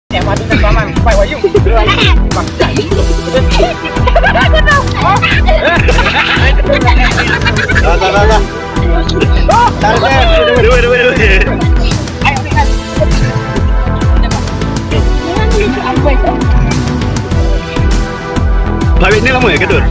Yang madu dan paman, supaya wayung. Bawit ini lama ya, Kedur?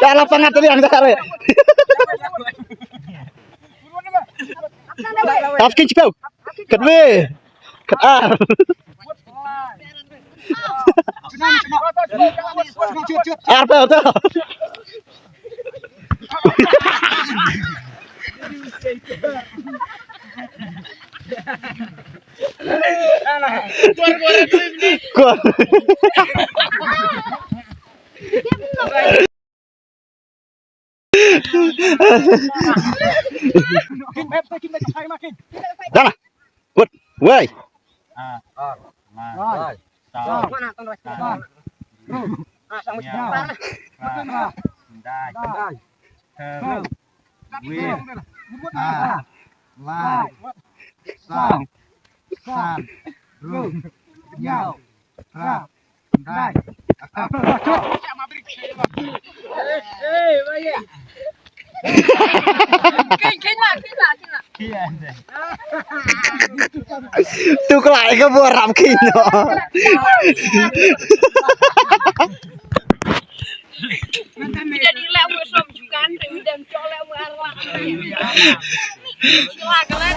Salah pengatur yang cari. Afkin cepau. Kedwe. Ketar. Apa itu? Dah lah. Buat, woi. Tu kelai ke boram kino. Jadi lek wis somjukan dan colek arwah. Silakan.